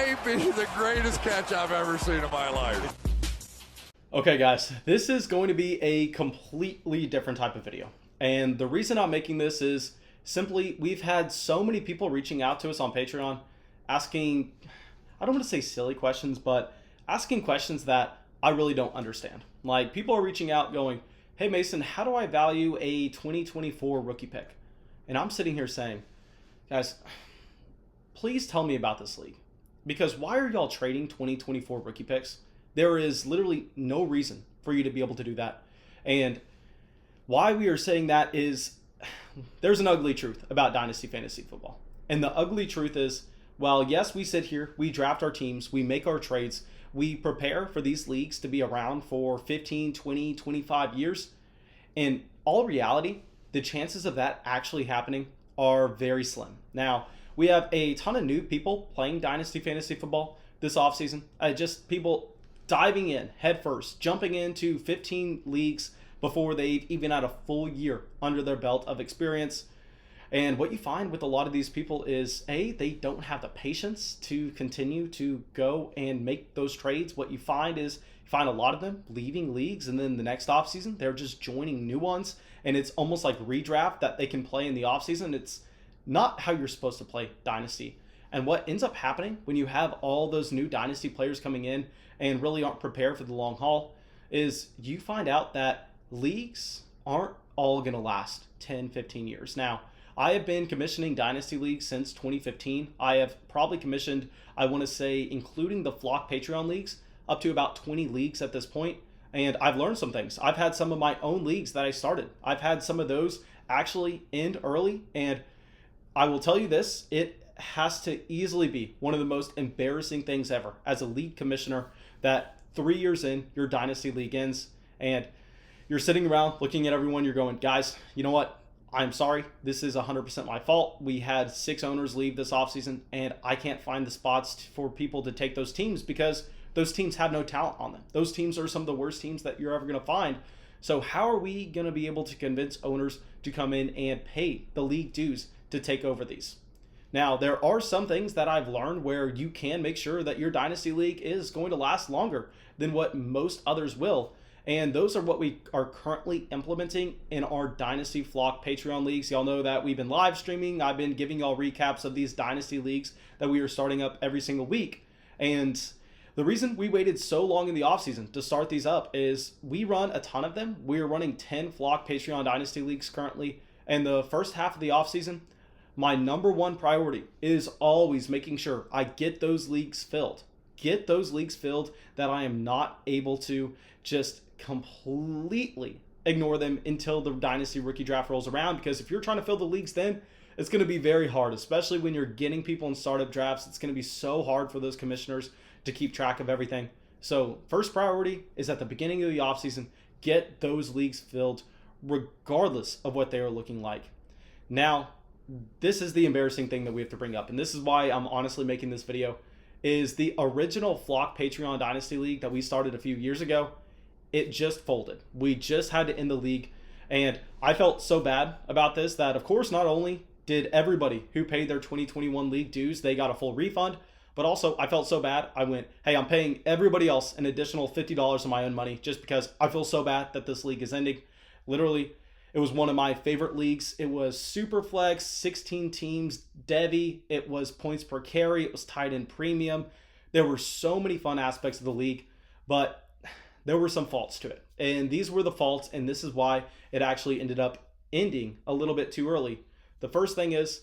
may be the greatest catch I've ever seen in my life. Okay guys, this is going to be a completely different type of video. And the reason I'm making this is simply we've had so many people reaching out to us on Patreon asking, I don't want to say silly questions, but asking questions that I really don't understand. Like, people are reaching out going, hey Mason, how do I value a 2024 rookie pick? And I'm sitting here saying, guys, please tell me about this league. Because why are y'all trading 2024 rookie picks? There is literally no reason for you to be able to do that. And why we are saying that is there's an ugly truth about Dynasty Fantasy Football. And the ugly truth is, well, yes, we sit here, we draft our teams, we make our trades, we prepare for these leagues to be around for 15, 20, 25 years. In all reality, the chances of that actually happening are very slim. Now, we have a ton of new people playing Dynasty Fantasy Football this offseason. Just people diving in head first, jumping into 15 leagues before they've even had a full year under their belt of experience. And what you find with a lot of these people is, A, they don't have the patience to continue to go and make those trades. What you find is you find a lot of them leaving leagues, and then the next offseason, they're just joining new ones. And it's almost like redraft that they can play in the offseason. It's not how you're supposed to play Dynasty. And what ends up happening when you have all those new Dynasty players coming in and really aren't prepared for the long haul is you find out that leagues aren't all going to last 10, 15 years. Now, I have been commissioning Dynasty leagues since 2015. I have probably commissioned, I want to say, including the Flock Patreon leagues, up to about 20 leagues at this point. And I've learned some things. I've had some of my own leagues that I started. I've had some of those actually end early. And I will tell you this, it has to easily be one of the most embarrassing things ever as a league commissioner that 3 years in, your Dynasty league ends and you're sitting around looking at everyone, you're going, guys, you know what? I'm sorry. This is 100% my fault. We had 6 owners leave this offseason, and I can't find the spots for people to take those teams because those teams have no talent on them. Those teams are some of the worst teams that you're ever going to find. So how are we going to be able to convince owners to come in and pay the league dues to take over these? Now, there are some things that I've learned where you can make sure that your Dynasty League is going to last longer than what most others will. And those are what we are currently implementing in our Dynasty Flock Patreon leagues. Y'all know that we've been live streaming. I've been giving y'all recaps of these Dynasty leagues that we are starting up every single week. And the reason we waited so long in the offseason to start these up is we run a ton of them. We are running 10 Flock Patreon Dynasty leagues currently. And the first half of the offseason, my number one priority is always making sure I get those leagues filled. Get those leagues filled that I am not able to just completely ignore them until the Dynasty Rookie Draft rolls around. Because if you're trying to fill the leagues then, it's going to be very hard, especially when you're getting people in startup drafts. It's going to be so hard for those commissioners to keep track of everything. So first priority is at the beginning of the offseason, get those leagues filled regardless of what they are looking like. Now, this is the embarrassing thing that we have to bring up, and this is why I'm honestly making this video, is the original Flock Patreon Dynasty League that we started a few years ago, it just folded. We just had to end the league, and I felt so bad about this that, of course, not only did everybody who paid their 2021 league dues, they got a full refund, but also I felt so bad, I went, hey, I'm paying everybody else an additional $50 of my own money just because I feel so bad that this league is ending. Literally, it was one of my favorite leagues. It was Superflex, 16 teams, Devy. It was points per carry. It was tight end premium. There were so many fun aspects of the league, but there were some faults to it. And these were the faults, and this is why it actually ended up ending a little bit too early. The first thing is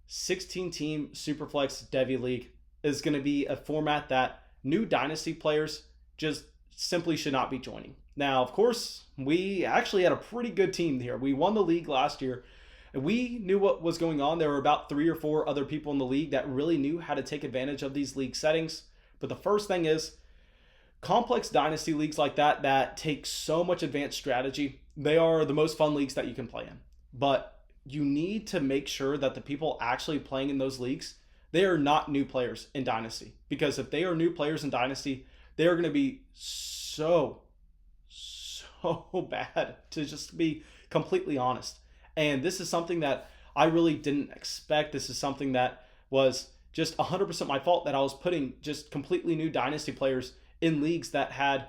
16-team Superflex Devy League is going to be a format that new Dynasty players just simply should not be joining. Now, of course, we actually had a pretty good team here. We won the league last year. And we knew what was going on. There were about 3 or 4 other people in the league that really knew how to take advantage of these league settings. But the first thing is, complex Dynasty leagues like that take so much advanced strategy, they are the most fun leagues that you can play in. But you need to make sure that the people actually playing in those leagues, they are not new players in Dynasty. Because if they are new players in Dynasty, they are going to be so bad, to just be completely honest. And this is something that I really didn't expect. This is something that was just 100% my fault that I was putting just completely new Dynasty players in leagues that had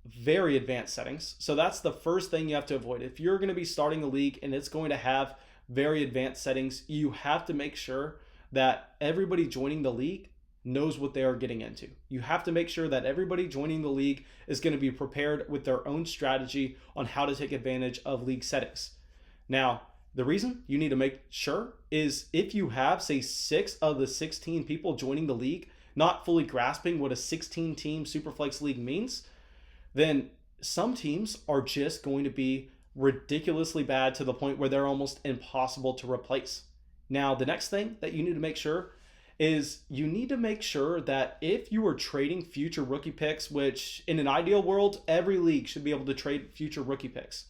very advanced settings. So that's the first thing you have to avoid. If you're going to be starting a league and it's going to have very advanced settings, you have to make sure that everybody joining the league knows what they are getting into. You have to make sure that everybody joining the league is going to be prepared with their own strategy on how to take advantage of league settings. Now, the reason you need to make sure is if you have, say, 6 of the 16 people joining the league not fully grasping what a 16-team Superflex league means, then some teams are just going to be ridiculously bad to the point where they're almost impossible to replace. Now, the next thing that you need to make sure is you need to make sure that if you are trading future rookie picks, which in an ideal world, every league should be able to trade future rookie picks.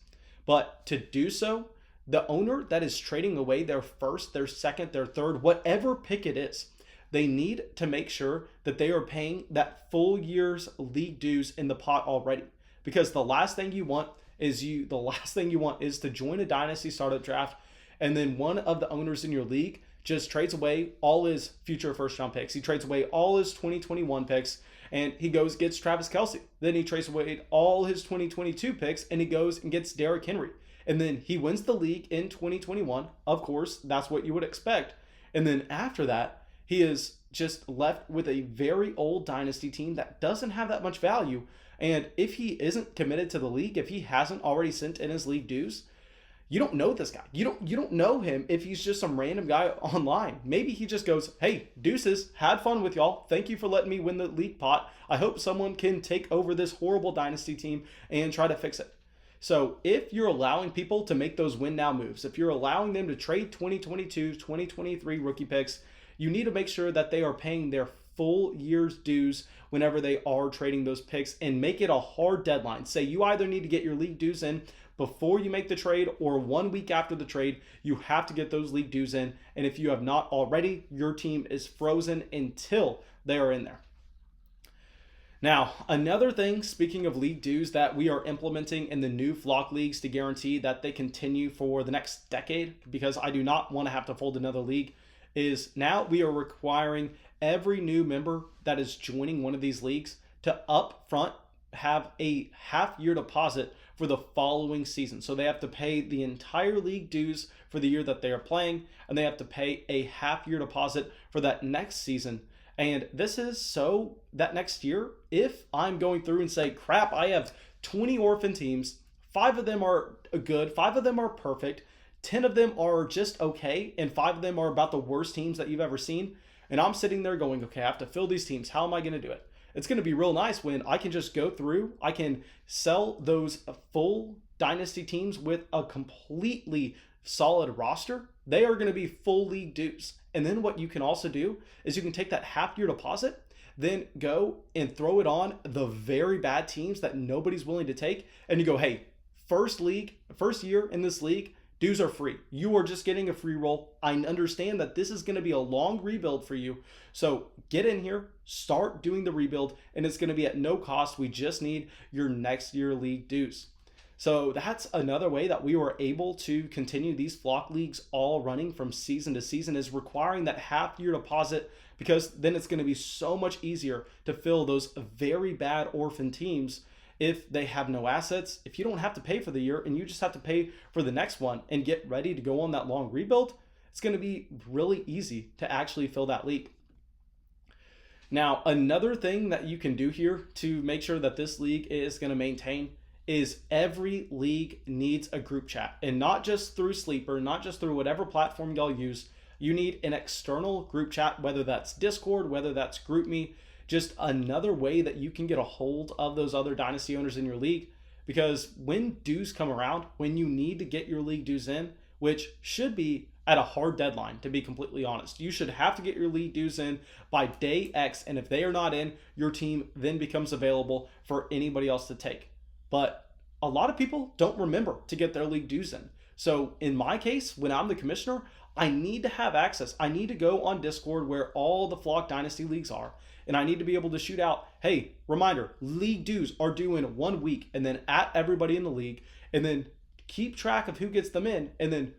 But to do so, the owner that is trading away their first, their second, their third, whatever pick it is, they need to make sure that they are paying that full year's league dues in the pot already. Because the last thing you want is to join a Dynasty startup draft and then one of the owners in your league just trades away all his future first round picks. He trades away all his 2021 picks and he goes gets Travis Kelce. Then he trades away all his 2022 picks and he goes and gets Derrick Henry. And then he wins the league in 2021. Of course, that's what you would expect. And then after that, he is just left with a very old Dynasty team that doesn't have that much value. And if he isn't committed to the league, if he hasn't already sent in his league dues, you don't know this guy. You don't know him if he's just some random guy online. Maybe he just goes, hey, deuces, had fun with y'all. Thank you for letting me win the league pot. I hope someone can take over this horrible Dynasty team and try to fix it. So if you're allowing people to make those win now moves, if you're allowing them to trade 2022, 2023 rookie picks, you need to make sure that they are paying their full year's dues whenever they are trading those picks and make it a hard deadline. Say you either need to get your league dues in before you make the trade or 1 week after the trade, you have to get those league dues in. And if you have not already, your team is frozen until they are in there. Now, another thing, speaking of league dues that we are implementing in the new flock leagues to guarantee that they continue for the next decade, because I do not want to have to fold another league, is now we are requiring every new member that is joining one of these leagues to up front have a half-year deposit for the following season. So they have to pay the entire league dues for the year that they are playing, and they have to pay a half-year deposit for that next season. And this is so that next year, if I'm going through and say, crap, I have 20 orphan teams, 5 of them are good, 5 of them are perfect, 10 of them are just okay, and 5 of them are about the worst teams that you've ever seen. And I'm sitting there going, okay, I have to fill these teams. How am I going to do it? It's going to be real nice when I can just go through, I can sell those full Dynasty teams with a completely solid roster. They are going to be full league dues. And then what you can also do is you can take that half-year deposit, then go and throw it on the very bad teams that nobody's willing to take. And you go, hey, first year in this league, dues are free. You are just getting a free roll. I understand that this is going to be a long rebuild for you. So get in here, start doing the rebuild, and it's going to be at no cost. We just need your next year league dues. So that's another way that we were able to continue these flock leagues all running from season to season, is requiring that half-year deposit, because then it's going to be so much easier to fill those very bad orphan teams if they have no assets. If you don't have to pay for the year and you just have to pay for the next one and get ready to go on that long rebuild, it's going to be really easy to actually fill that league. Now, another thing that you can do here to make sure that this league is going to maintain is every league needs a group chat, and not just through Sleeper, not just through whatever platform y'all use. You need an external group chat, whether that's Discord, whether that's GroupMe, just another way that you can get a hold of those other Dynasty owners in your league. Because when dues come around, when you need to get your league dues in, which should be at a hard deadline, to be completely honest, you should have to get your league dues in by day X, and if they are not in, your team then becomes available for anybody else to take. But a lot of people don't remember to get their league dues in. So in my case, when I'm the commissioner, I need to have access. I need to go on Discord where all the Flock Dynasty leagues are. And I need to be able to shoot out, hey, reminder, league dues are due in 1 week, and then at everybody in the league, and then keep track of who gets them in. And then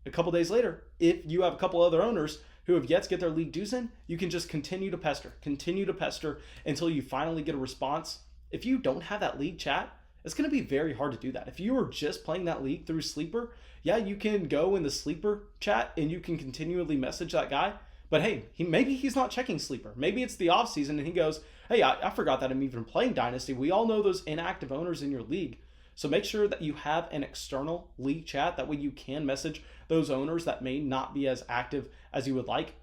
a couple days later, if you have a couple other owners who have yet to get their league dues in, you can just continue to pester until you finally get a response. If you don't have that league chat, it's going to be very hard to do that. If you are just playing that league through Sleeper, yeah, you can go in the Sleeper chat and you can continually message that guy. But hey, maybe he's not checking Sleeper. Maybe it's the off season and he goes, hey, I forgot that I'm even playing Dynasty. We all know those inactive owners in your league. So make sure that you have an external league chat. That way you can message those owners that may not be as active as you would like.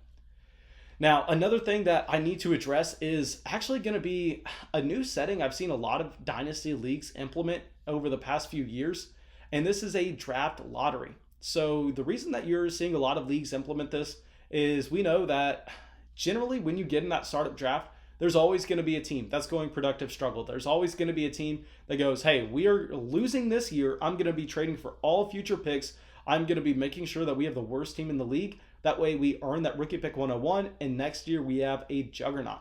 Now, another thing that I need to address is actually going to be a new setting I've seen a lot of Dynasty leagues implement over the past few years, and this is a draft lottery. So the reason that you're seeing a lot of leagues implement this is we know that generally when you get in that startup draft, there's always going to be a team that's going productive struggle. There's always going to be a team that goes, hey, we are losing this year. I'm going to be trading for all future picks. I'm going to be making sure that we have the worst team in the league. That way we earn that rookie pick 101, and next year we have a juggernaut.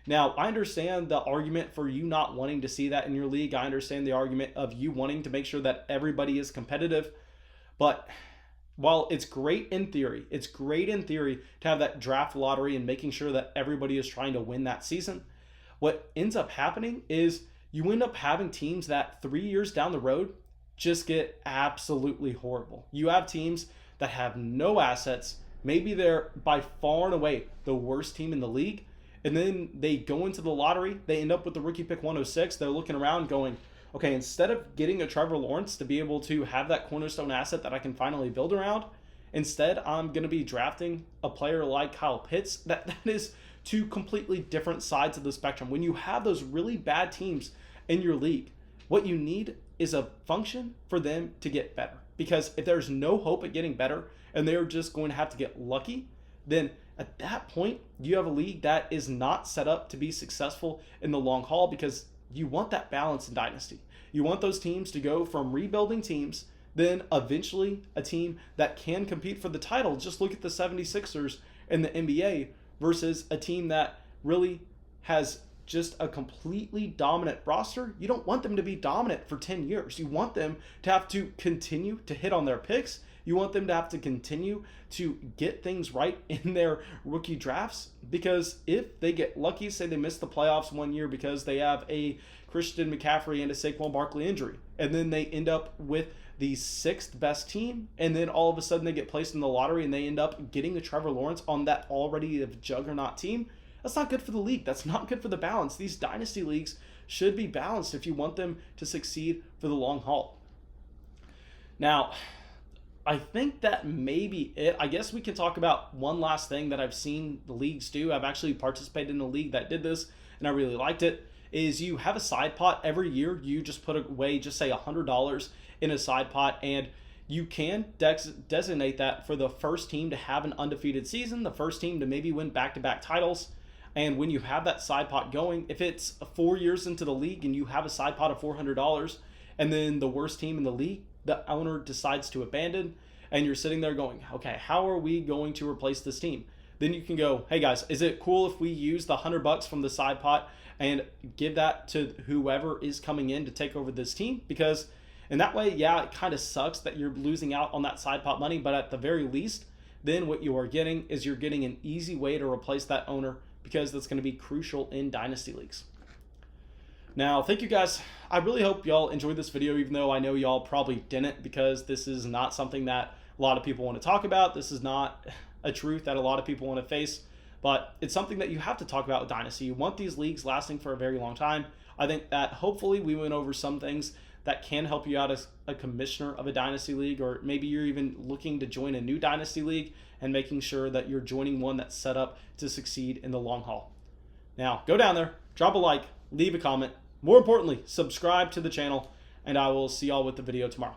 Now, I understand the argument for you not wanting to see that in your league. I understand the argument of you wanting to make sure that everybody is competitive. But while it's great in theory to have that draft lottery and making sure that everybody is trying to win that season, what ends up happening is you end up having teams that 3 years down the road just get absolutely horrible. You have teams that have no assets. Maybe they're by far and away the worst team in the league. And then they go into the lottery. They end up with the rookie pick 106. They're looking around going, okay, instead of getting a Trevor Lawrence to be able to have that cornerstone asset that I can finally build around, instead I'm going to be drafting a player like Kyle Pitts. That is two completely different sides of the spectrum. When you have those really bad teams in your league, what you need is a function for them to get better. Because if there's no hope at getting better and they're just going to have to get lucky, then at that point, you have a league that is not set up to be successful in the long haul, because you want that balance in Dynasty. You want those teams to go from rebuilding teams, then eventually a team that can compete for the title. Just look at the 76ers in the NBA versus a team that really has just a completely dominant roster. You don't want them to be dominant for 10 years. You want them to have to continue to hit on their picks. You want them to have to continue to get things right in their rookie drafts, because if they get lucky, say they miss the playoffs 1 year because they have a Christian McCaffrey and a Saquon Barkley injury, and then they end up with the 6th best team, and then all of a sudden they get placed in the lottery and they end up getting a Trevor Lawrence on that already juggernaut team, that's not good for the league. That's not good for the balance. These Dynasty leagues should be balanced if you want them to succeed for the long haul. Now, I think that may be it. I guess we can talk about one last thing that I've seen the leagues do. I've actually participated in a league that did this, and I really liked it, is you have a side pot every year. You just put away, just say $100 in a side pot, and you can designate that for the first team to have an undefeated season, the first team to maybe win back-to-back titles. And when you have that side pot going, if it's 4 years into the league and you have a side pot of $400, and then the worst team in the league, the owner decides to abandon, and you're sitting there going, okay, how are we going to replace this team? Then you can go, hey guys, is it cool if we use the $100 from the side pot and give that to whoever is coming in to take over this team? Because in that way, yeah, it kind of sucks that you're losing out on that side pot money, but at the very least, then what you are getting is you're getting an easy way to replace that owner, because that's going to be crucial in Dynasty leagues. Now, thank you guys. I really hope y'all enjoyed this video, even though I know y'all probably didn't, because this is not something that a lot of people want to talk about. This is not a truth that a lot of people want to face, but it's something that you have to talk about with Dynasty. You want these leagues lasting for a very long time. I think that hopefully we went over some things that can help you out as a commissioner of a Dynasty league, or maybe you're even looking to join a new Dynasty league and making sure that you're joining one that's set up to succeed in the long haul. Now, go down there, drop a like, leave a comment. More importantly, subscribe to the channel, and I will see y'all with the video tomorrow.